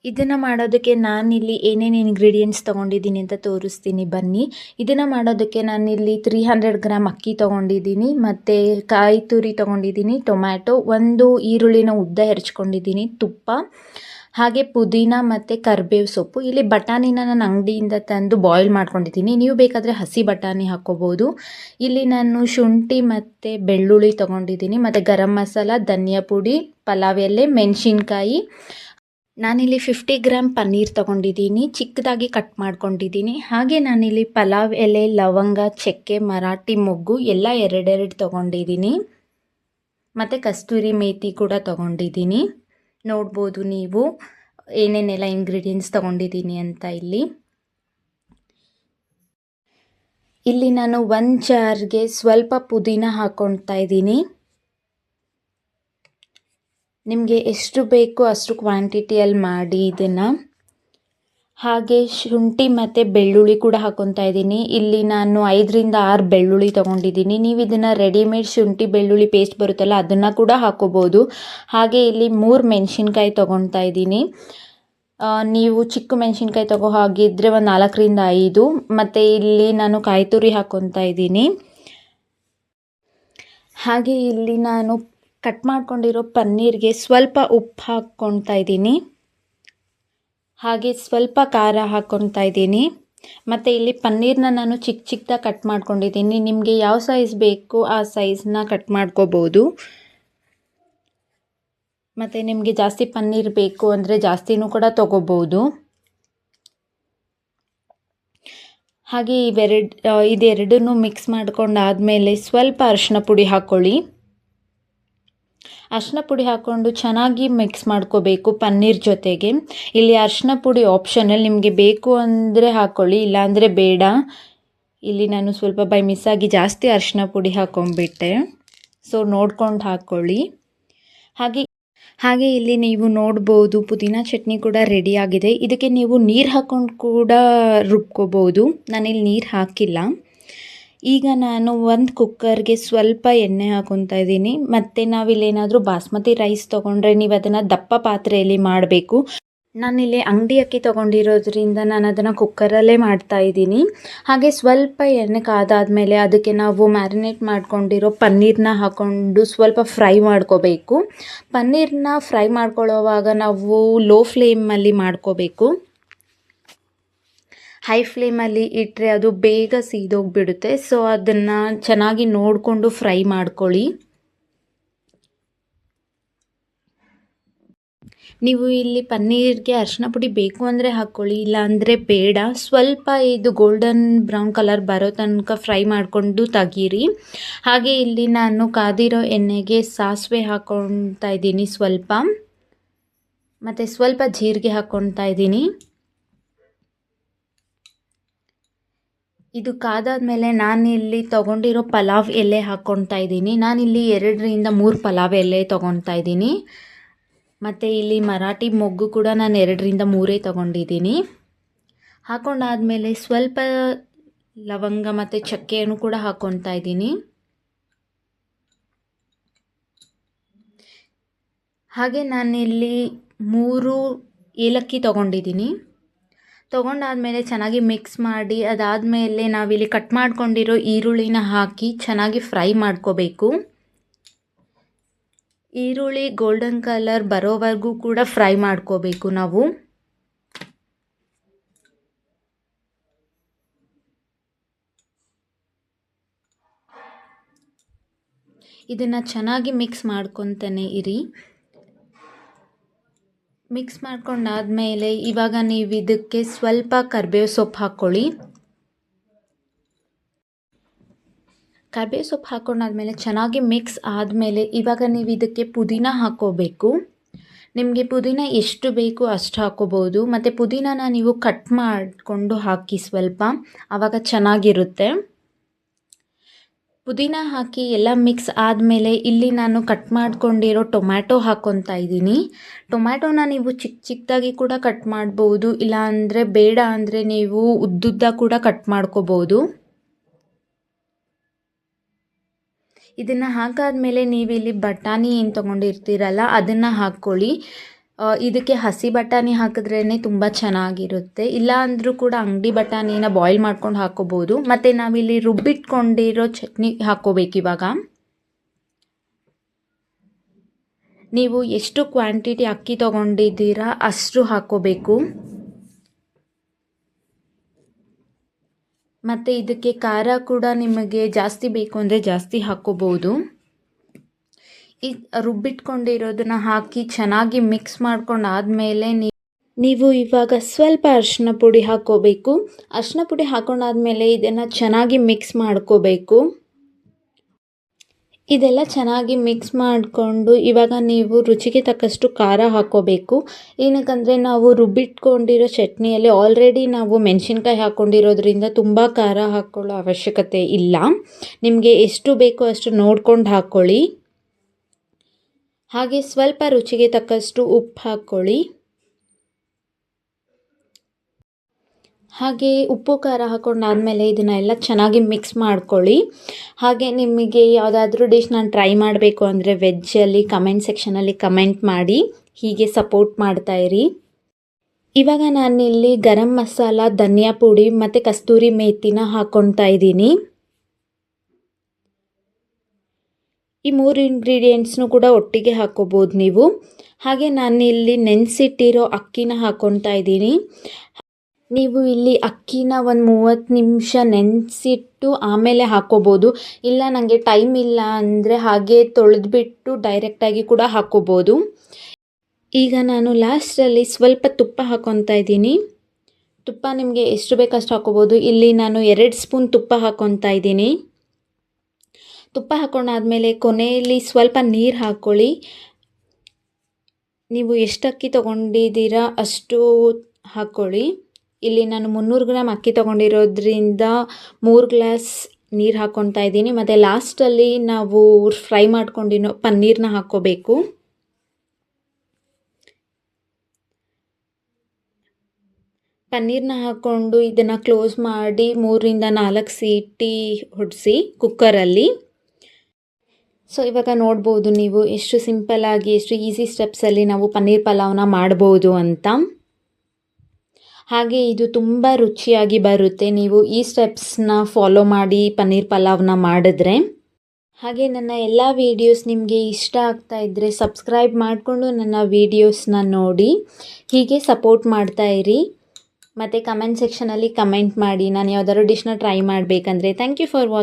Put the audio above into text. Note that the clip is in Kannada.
ಇದನ್ನು ಮಾಡೋದಕ್ಕೆ ನಾನಿಲ್ಲಿ ಏನೇನು ಇಂಗ್ರೀಡಿಯೆಂಟ್ಸ್ ತೊಗೊಂಡಿದ್ದೀನಿ ಅಂತ ತೋರಿಸ್ತೀನಿ ಬನ್ನಿ. ಇದನ್ನು ಮಾಡೋದಕ್ಕೆ ನಾನಿಲ್ಲಿ 300 ಗ್ರಾಮ್ ಅಕ್ಕಿ ತೊಗೊಂಡಿದ್ದೀನಿ, ಮತ್ತು ಕಾಯಿ ತುರಿ ತೊಗೊಂಡಿದ್ದೀನಿ, ಟೊಮ್ಯಾಟೊ, ಒಂದು ಈರುಳ್ಳಿನ ಉದ್ದ ಹೆರ್ಚ್ಕೊಂಡಿದ್ದೀನಿ, ತುಪ್ಪ, ಹಾಗೆ ಪುದೀನ ಮತ್ತು ಕರಿಬೇವು ಸೊಪ್ಪು. ಇಲ್ಲಿ ಬಟಾಣಿನ ನಾನು ಅಂಗಡಿಯಿಂದ ತಂದು ಬಾಯ್ಲ್ ಮಾಡ್ಕೊಂಡಿದ್ದೀನಿ, ನೀವು ಬೇಕಾದರೆ ಹಸಿ ಬಟಾಣಿ ಹಾಕ್ಕೋಬೋದು. ಇಲ್ಲಿ ನಾನು ಶುಂಠಿ ಮತ್ತು ಬೆಳ್ಳುಳ್ಳಿ ತೊಗೊಂಡಿದ್ದೀನಿ, ಮತ್ತು ಗರಂ ಮಸಾಲ, ಧನಿಯಾ ಪುಡಿ, ಪಲಾವ್ ಎಲೆ, ಮೆಣಸಿನ್ಕಾಯಿ. ನಾನಿಲ್ಲಿ 50 ಗ್ರಾಮ್ ಪನ್ನೀರ್ ತೊಗೊಂಡಿದ್ದೀನಿ, ಚಿಕ್ಕದಾಗಿ ಕಟ್ ಮಾಡ್ಕೊಂಡಿದ್ದೀನಿ. ಹಾಗೆ ನಾನಿಲ್ಲಿ ಪಲಾವ್ ಎಲೆ, ಲವಂಗ, ಚಕ್ಕೆ, ಮರಾಠಿ ಮೊಗ್ಗು ಎಲ್ಲ ಎರಡೆರಡು ತೊಗೊಂಡಿದ್ದೀನಿ, ಮತ್ತು ಕಸ್ತೂರಿ ಮೇಥಿ ಕೂಡ ತೊಗೊಂಡಿದ್ದೀನಿ. ನೋಡ್ಬೋದು ನೀವು ಏನೇನೆಲ್ಲ ಇಂಗ್ರೀಡಿಯೆಂಟ್ಸ್ ತೊಗೊಂಡಿದ್ದೀನಿ ಅಂತ. ಇಲ್ಲಿ ನಾನು ಒಂದು ಜಾರ್ಗೆ ಸ್ವಲ್ಪ ಪುದೀನ ಹಾಕ್ಕೊಳ್ತಾ ಇದ್ದೀನಿ. ನಿಮಗೆ ಎಷ್ಟು ಬೇಕೋ ಅಷ್ಟು ಕ್ವಾಂಟಿಟಿಯಲ್ಲಿ ಮಾಡಿ ಇದನ್ನು. ಹಾಗೆ ಶುಂಠಿ ಮತ್ತು ಬೆಳ್ಳುಳ್ಳಿ ಕೂಡ ಹಾಕ್ಕೊತಾ ಇದ್ದೀನಿ. ಇಲ್ಲಿ ನಾನು 5ರಿಂದ 6 ಬೆಳ್ಳುಳ್ಳಿ ತೊಗೊಂಡಿದ್ದೀನಿ. ನೀವು ಇದನ್ನು ರೆಡಿಮೇಡ್ ಶುಂಠಿ ಬೆಳ್ಳುಳ್ಳಿ ಪೇಸ್ಟ್ ಬರುತ್ತಲ್ಲ ಅದನ್ನು ಕೂಡ ಹಾಕ್ಕೋಬೋದು. ಹಾಗೆ ಇಲ್ಲಿ 3 ಮೆಣಸಿನ್ಕಾಯಿ ತೊಗೊತಾ ಇದ್ದೀನಿ. ನೀವು ಚಿಕ್ಕ ಮೆಣಸಿನ್ಕಾಯಿ ತೊಗೋ ಹಾಗಿದ್ದರೆ ಒಂದು 4ರಿಂದ 5. ಮತ್ತು ಇಲ್ಲಿ ನಾನು ಕಾಯಿ ತುರಿ ಹಾಕ್ಕೊತಾ ಇದ್ದೀನಿ. ಹಾಗೆ ಇಲ್ಲಿ ನಾನು ಕಟ್ ಮಾಡ್ಕೊಂಡಿರೋ ಪನ್ನೀರ್ಗೆ ಸ್ವಲ್ಪ ಉಪ್ಪು ಹಾಕ್ಕೊತಾ ಇದ್ದೀನಿ, ಹಾಗೆ ಸ್ವಲ್ಪ ಖಾರ ಹಾಕ್ಕೊತಾ ಇದ್ದೀನಿ. ಮತ್ತು ಇಲ್ಲಿ ಪನ್ನೀರನ್ನ ನಾನು ಚಿಕ್ಕದಾಗಿ ಕಟ್ ಮಾಡ್ಕೊಂಡಿದ್ದೀನಿ. ನಿಮಗೆ ಯಾವ ಸೈಜ್ ಬೇಕು ಆ ಸೈಜ್ನ ಕಟ್ ಮಾಡ್ಕೋಬೋದು. ಮತ್ತು ನಿಮಗೆ ಜಾಸ್ತಿ ಪನ್ನೀರ್ ಬೇಕು ಅಂದರೆ ಜಾಸ್ತಿನೂ ಕೂಡ ತೊಗೋಬೋದು. ಹಾಗೆ ಇದೆರಡನ್ನೂ ಮಿಕ್ಸ್ ಮಾಡ್ಕೊಂಡಾದಮೇಲೆ ಸ್ವಲ್ಪ ಅರಿಶಿನ ಪುಡಿ ಹಾಕ್ಕೊಳ್ಳಿ. ಅರಿಶಿನ ಪುಡಿ ಹಾಕ್ಕೊಂಡು ಚೆನ್ನಾಗಿ ಮಿಕ್ಸ್ ಮಾಡ್ಕೋಬೇಕು ಪನ್ನೀರ್ ಜೊತೆಗೆ. ಇಲ್ಲಿ ಅರಿಶಿನ ಪುಡಿ ಆಪ್ಷನಲ್, ನಿಮಗೆ ಬೇಕು ಅಂದರೆ ಹಾಕ್ಕೊಳ್ಳಿ, ಇಲ್ಲಾಂದರೆ ಬೇಡ. ಇಲ್ಲಿ ನಾನು ಸ್ವಲ್ಪ ಬೈ ಮಿಸ್ಸಾಗಿ ಜಾಸ್ತಿ ಅರಿಶಿನ ಪುಡಿ ಹಾಕ್ಕೊಂಡ್ಬಿಟ್ಟೆ, ಸೊ ನೋಡ್ಕೊಂಡು ಹಾಕ್ಕೊಳ್ಳಿ. ಹಾಗೆ ಇಲ್ಲಿ ನೀವು ನೋಡ್ಬೋದು ಪುದೀನ ಚಟ್ನಿ ಕೂಡ ರೆಡಿ ಆಗಿದೆ. ಇದಕ್ಕೆ ನೀವು ನೀರು ಹಾಕ್ಕೊಂಡು ಕೂಡ ರುಬ್ಕೋಬೋದು. ನಾನಿಲ್ಲಿ ನೀರು ಹಾಕಿಲ್ಲ. ಈಗ ನಾನು ಒಂದು ಕುಕ್ಕರ್ಗೆ ಸ್ವಲ್ಪ ಎಣ್ಣೆ ಹಾಕ್ಕೊತಾ ಇದ್ದೀನಿ. ಮತ್ತು ನಾವಿಲ್ಲೇನಾದರೂ ಬಾಸ್ಮತಿ ರೈಸ್ ತೊಗೊಂಡ್ರೆ ನೀವು ಅದನ್ನು ದಪ್ಪ ಪಾತ್ರೆಯಲ್ಲಿ ಮಾಡಬೇಕು. ನಾನಿಲ್ಲಿ ಅಂಗಡಿ ಅಕ್ಕಿ ತೊಗೊಂಡಿರೋದ್ರಿಂದ ನಾನು ಅದನ್ನು ಕುಕ್ಕರಲ್ಲೇ ಮಾಡ್ತಾಯಿದ್ದೀನಿ. ಹಾಗೆ ಸ್ವಲ್ಪ ಎಣ್ಣೆ ಕಾದಾದಮೇಲೆ ಅದಕ್ಕೆ ನಾವು ಮ್ಯಾರಿನೇಟ್ ಮಾಡ್ಕೊಂಡಿರೋ ಪನ್ನೀರನ್ನ ಹಾಕ್ಕೊಂಡು ಸ್ವಲ್ಪ ಫ್ರೈ ಮಾಡ್ಕೋಬೇಕು. ಪನ್ನೀರನ್ನ ಫ್ರೈ ಮಾಡ್ಕೊಳ್ಳೋವಾಗ ನಾವು ಲೋ ಫ್ಲೇಮಲ್ಲಿ ಮಾಡ್ಕೋಬೇಕು. ಹೈ ಫ್ಲೇಮಲ್ಲಿ ಇಟ್ಟರೆ ಅದು ಬೇಗ ಸೀದೋಗಿಬಿಡುತ್ತೆ. ಸೊ ಅದನ್ನು ಚೆನ್ನಾಗಿ ನೋಡಿಕೊಂಡು ಫ್ರೈ ಮಾಡ್ಕೊಳ್ಳಿ. ನೀವು ಇಲ್ಲಿ ಪನ್ನೀರ್ಗೆ ಅರಿಶಿನ ಪುಡಿ ಬೇಕು ಅಂದರೆ ಹಾಕ್ಕೊಳ್ಳಿ, ಇಲ್ಲ ಅಂದರೆ ಬೇಡ. ಸ್ವಲ್ಪ ಇದು ಗೋಲ್ಡನ್ ಬ್ರೌನ್ ಕಲರ್ ಬರೋ ತನಕ ಫ್ರೈ ಮಾಡಿಕೊಂಡು ತೆಗೀರಿ. ಹಾಗೆ ಇಲ್ಲಿ ನಾನು ಕಾದಿರೋ ಎಣ್ಣೆಗೆ ಸಾಸಿವೆ ಹಾಕ್ಕೊತಾ ಇದ್ದೀನಿ ಸ್ವಲ್ಪ, ಮತ್ತು ಸ್ವಲ್ಪ ಜೀರಿಗೆ ಹಾಕ್ಕೊತಾ ಇದ್ದೀನಿ. ಇದು ಕಾದಾದಮೇಲೆ ನಾನಿಲ್ಲಿ ತೊಗೊಂಡಿರೋ ಪಲಾವ್ ಎಲೆ ಹಾಕ್ಕೊತಾ ಇದ್ದೀನಿ. ನಾನಿಲ್ಲಿ 2ರಿಂದ 3 ಪಲಾವ್ ಎಲೆ ತೊಗೊತಾ ಇದ್ದೀನಿ. ಮತ್ತು ಇಲ್ಲಿ ಮರಾಠಿ ಮೊಗ್ಗು ಕೂಡ ನಾನು 2ರಿಂದ 3 ತೊಗೊಂಡಿದ್ದೀನಿ. ಹಾಕ್ಕೊಂಡಾದಮೇಲೆ ಸ್ವಲ್ಪ ಲವಂಗ ಮತ್ತು ಚಕ್ಕೆಯನ್ನು ಕೂಡ ಹಾಕ್ಕೊತಾ ಇದ್ದೀನಿ. ಹಾಗೆ ನಾನಿಲ್ಲಿ 3 ಏಲಕ್ಕಿ ತೊಗೊಂಡಿದ್ದೀನಿ. ತೊಗೊಂಡಾದಮೇಲೆ ಚೆನ್ನಾಗಿ ಮಿಕ್ಸ್ ಮಾಡಿ ಅದಾದಮೇಲೆ ನಾವಿಲ್ಲಿ ಕಟ್ ಮಾಡ್ಕೊಂಡಿರೋ ಈರುಳ್ಳಿನ ಹಾಕಿ ಚೆನ್ನಾಗಿ ಫ್ರೈ ಮಾಡ್ಕೋಬೇಕು. ಈರುಳ್ಳಿ ಗೋಲ್ಡನ್ ಕಲರ್ ಬರೋವರೆಗೂ ಕೂಡ ಫ್ರೈ ಮಾಡ್ಕೋಬೇಕು ನಾವು. ಇದನ್ನು ಚೆನ್ನಾಗಿ ಮಿಕ್ಸ್ ಮಾಡ್ಕೊತಾನೆ ಇರಿ. ಮಿಕ್ಸ್ ಮಾಡ್ಕೊಂಡಾದಮೇಲೆ ಇವಾಗ ನೀವು ಇದಕ್ಕೆ ಸ್ವಲ್ಪ ಕರಿಬೇವು ಸೊಪ್ಪು ಹಾಕ್ಕೊಳ್ಳಿ. ಕರಿಬೇವು ಸೊಪ್ಪು ಹಾಕ್ಕೊಂಡಾದ್ಮೇಲೆ ಚೆನ್ನಾಗಿ ಮಿಕ್ಸ್ ಆದಮೇಲೆ ಇವಾಗ ನೀವು ಇದಕ್ಕೆ ಪುದೀನ ಹಾಕ್ಕೋಬೇಕು. ನಿಮಗೆ ಪುದೀನ ಎಷ್ಟು ಬೇಕು ಅಷ್ಟು ಹಾಕ್ಕೋಬೋದು. ಮತ್ತು ಪುದೀನನ ನೀವು ಕಟ್ ಮಾಡಿಕೊಂಡು ಹಾಕಿ ಸ್ವಲ್ಪ, ಆವಾಗ ಚೆನ್ನಾಗಿರುತ್ತೆ. ಪುದೀನ ಹಾಕಿ ಎಲ್ಲ ಮಿಕ್ಸ್ ಆದಮೇಲೆ ಇಲ್ಲಿ ನಾನು ಕಟ್ ಮಾಡ್ಕೊಂಡಿರೋ ಟೊಮ್ಯಾಟೊ ಹಾಕ್ಕೊತಾ ಇದ್ದೀನಿ. ಟೊಮ್ಯಾಟೊನ ನೀವು ಚಿಕ್ಕದಾಗಿ ಕೂಡ ಕಟ್ ಮಾಡ್ಬೋದು, ಇಲ್ಲ ಅಂದರೆ ಬೇಡ ಅಂದರೆ ನೀವು ಉದ್ದುದ್ದ ಕೂಡ ಕಟ್ ಮಾಡ್ಕೋಬೋದು. ಇದನ್ನು ಹಾಕಾದ್ಮೇಲೆ ನೀವು ಇಲ್ಲಿ ಬಟಾಣಿ ಏನು ತೊಗೊಂಡಿರ್ತೀರಲ್ಲ ಅದನ್ನು ಹಾಕ್ಕೊಳ್ಳಿ. ಇದಕ್ಕೆ ಹಸಿ ಬಟಾಣಿ ಹಾಕಿದ್ರೇ ತುಂಬ ಚೆನ್ನಾಗಿರುತ್ತೆ. ಇಲ್ಲ ಅಂದರೂ ಕೂಡ ಅಂಗಡಿ ಬಟಾಣಿನ ಬಾಯ್ಲ್ ಮಾಡ್ಕೊಂಡು ಹಾಕೋಬೋದು. ಮತ್ತು ನಾವಿಲ್ಲಿ ರುಬ್ಬಿಟ್ಕೊಂಡಿರೋ ಚಟ್ನಿ ಹಾಕ್ಕೋಬೇಕಿವಾಗ. ನೀವು ಎಷ್ಟು ಕ್ವಾಂಟಿಟಿ ಅಕ್ಕಿ ತೊಗೊಂಡಿದ್ದೀರಾ ಅಷ್ಟು ಹಾಕ್ಕೋಬೇಕು. ಮತ್ತು ಇದಕ್ಕೆ ಖಾರ ಕೂಡ ನಿಮಗೆ ಜಾಸ್ತಿ ಬೇಕು ಅಂದರೆ ಜಾಸ್ತಿ ಹಾಕ್ಕೋಬೋದು. ಈ ರುಬ್ಬಿಟ್ಕೊಂಡಿರೋದನ್ನ ಹಾಕಿ ಚೆನ್ನಾಗಿ ಮಿಕ್ಸ್ ಮಾಡ್ಕೊಂಡಾದಮೇಲೆ ನೀವು ಇವಾಗ ಸ್ವಲ್ಪ ಅರಿಶಿನ ಪುಡಿ ಹಾಕ್ಕೋಬೇಕು. ಅರಿಶಿನ ಪುಡಿ ಹಾಕೊಂಡಾದ್ಮೇಲೆ ಇದನ್ನು ಚೆನ್ನಾಗಿ ಮಿಕ್ಸ್ ಮಾಡ್ಕೋಬೇಕು. ಇದೆಲ್ಲ ಚೆನ್ನಾಗಿ ಮಿಕ್ಸ್ ಮಾಡಿಕೊಂಡು ಇವಾಗ ನೀವು ರುಚಿಗೆ ತಕ್ಕಷ್ಟು ಖಾರ ಹಾಕ್ಕೋಬೇಕು. ಏನಕ್ಕಂದರೆ ನಾವು ರುಬ್ಬಿಟ್ಕೊಂಡಿರೋ ಚಟ್ನಿಯಲ್ಲಿ ಆಲ್ರೆಡಿ ನಾವು ಮೆಣಸಿನ್ಕಾಯಿ ಹಾಕ್ಕೊಂಡಿರೋದ್ರಿಂದ ತುಂಬ ಖಾರ ಹಾಕ್ಕೊಳ್ಳೋ ಅವಶ್ಯಕತೆ ಇಲ್ಲ. ನಿಮಗೆ ಎಷ್ಟು ಬೇಕೋ ಅಷ್ಟು ನೋಡ್ಕೊಂಡು ಹಾಕ್ಕೊಳ್ಳಿ. ಹಾಗೆ ಸ್ವಲ್ಪ ರುಚಿಗೆ ತಕ್ಕಷ್ಟು ಉಪ್ಪು ಹಾಕ್ಕೊಳ್ಳಿ. ಹಾಗೆ ಉಪ್ಪು ಖಾರ ಹಾಕ್ಕೊಂಡಾದ್ಮೇಲೆ ಇದನ್ನೆಲ್ಲ ಚೆನ್ನಾಗಿ ಮಿಕ್ಸ್ ಮಾಡ್ಕೊಳ್ಳಿ. ಹಾಗೆ ನಿಮಗೆ ಯಾವುದಾದ್ರೂ ಡಿಶ್ ನಾನು ಟ್ರೈ ಮಾಡಬೇಕು ಅಂದರೆ ವೆಜ್ಜಲ್ಲಿ ಕಮೆಂಟ್ ಸೆಕ್ಷನಲ್ಲಿ ಕಮೆಂಟ್ ಮಾಡಿ. ಹೀಗೆ ಸಪೋರ್ಟ್ ಮಾಡ್ತಾಯಿರಿ. ಇವಾಗ ನಾನಿಲ್ಲಿ ಗರಂ ಮಸಾಲ, ಧನಿಯಾ ಪುಡಿ ಮತ್ತು ಕಸ್ತೂರಿ ಮೇಥಿನ ಹಾಕ್ಕೊಳ್ತಾ ಇದ್ದೀನಿ. ಈ 3 ಇಂಗ್ರೀಡಿಯೆಂಟ್ಸ್ನು ಕೂಡ ಒಟ್ಟಿಗೆ ಹಾಕ್ಕೋಬೋದು ನೀವು. ಹಾಗೆ ನಾನಿಲ್ಲಿ ನೆನೆಸಿಟ್ಟಿರೋ ಅಕ್ಕಿನ ಹಾಕ್ಕೊಳ್ತಾ ಇದ್ದೀನಿ. ನೀವು ಇಲ್ಲಿ ಅಕ್ಕಿನ ಒಂದು 30 ನಿಮಿಷ ನೆನೆಸಿಟ್ಟು ಆಮೇಲೆ ಹಾಕ್ಕೋಬೋದು. ಇಲ್ಲ ನನಗೆ ಟೈಮ್ ಇಲ್ಲ ಅಂದರೆ ಹಾಗೆ ತೊಳೆದ್ಬಿಟ್ಟು ಡೈರೆಕ್ಟಾಗಿ ಕೂಡ ಹಾಕ್ಕೋಬೋದು. ಈಗ ನಾನು ಲಾಸ್ಟಲ್ಲಿ ಸ್ವಲ್ಪ ತುಪ್ಪ ಹಾಕ್ಕೊತಾ ಇದ್ದೀನಿ. ತುಪ್ಪ ನಿಮಗೆ ಎಷ್ಟು ಬೇಕಷ್ಟು ಹಾಕ್ಕೋಬೋದು. ಇಲ್ಲಿ ನಾನು 2 ಸ್ಪೂನ್ ತುಪ್ಪ ಹಾಕ್ಕೊತಾ ಇದ್ದೀನಿ. ತುಪ್ಪ ಹಾಕ್ಕೊಂಡಾದ್ಮೇಲೆ ಕೊನೆಯಲ್ಲಿ ಸ್ವಲ್ಪ ನೀರು ಹಾಕ್ಕೊಳ್ಳಿ. ನೀವು ಎಷ್ಟು ಅಕ್ಕಿ ತೊಗೊಂಡಿದ್ದೀರಾ ಅಷ್ಟು ಹಾಕ್ಕೊಳ್ಳಿ. ಇಲ್ಲಿ ನಾನು 300 ಗ್ರಾಮ್ ಅಕ್ಕಿ ತೊಗೊಂಡಿರೋದ್ರಿಂದ 3 ಗ್ಲಾಸ್ ನೀರು ಹಾಕ್ಕೊತಾ ಇದ್ದೀನಿ. ಮತ್ತು ಲಾಸ್ಟಲ್ಲಿ ನಾವು ಫ್ರೈ ಮಾಡ್ಕೊಂಡಿರೋ ಪನ್ನೀರನ್ನ ಹಾಕ್ಕೋಬೇಕು. ಪನ್ನೀರನ್ನ ಹಾಕ್ಕೊಂಡು ಇದನ್ನು ಕ್ಲೋಸ್ ಮಾಡಿ 3ರಿಂದ 4 ಸೀಟಿ ಹೊಡಿಸಿ ಕುಕ್ಕರಲ್ಲಿ. ಸೊ ಇವಾಗ ನೋಡ್ಬೋದು ನೀವು ಎಷ್ಟು ಸಿಂಪಲ್ಲಾಗಿ, ಎಷ್ಟು ಈಸಿ ಸ್ಟೆಪ್ಸಲ್ಲಿ ನಾವು ಪನ್ನೀರ್ ಪಲಾವ್ನ ಮಾಡ್ಬೋದು ಅಂತ. ಹಾಗೆ ಇದು ತುಂಬ ರುಚಿಯಾಗಿ ಬರುತ್ತೆ ನೀವು ಈ ಸ್ಟೆಪ್ಸ್ನ ಫಾಲೋ ಮಾಡಿ ಪನ್ನೀರ್ ಪಲಾವ್ನ ಮಾಡಿದ್ರೆ. ಹಾಗೆ ನನ್ನ ಎಲ್ಲ ವೀಡಿಯೋಸ್ ನಿಮಗೆ ಇಷ್ಟ ಆಗ್ತಾ ಇದ್ದರೆ ಸಬ್ಸ್ಕ್ರೈಬ್ ಮಾಡಿಕೊಂಡು ನನ್ನ ವೀಡಿಯೋಸ್ನ ನೋಡಿ. ಹೀಗೆ ಸಪೋರ್ಟ್ ಮಾಡ್ತಾಯಿರಿ. ಮತ್ತು ಕಮೆಂಟ್ ಸೆಕ್ಷನಲ್ಲಿ ಕಮೆಂಟ್ ಮಾಡಿ ನಾನು ಯಾವ್ದಾದ್ರು ಡಿಶ್ನ ಟ್ರೈ ಮಾಡಬೇಕಂದ್ರೆ. Thank you for watching.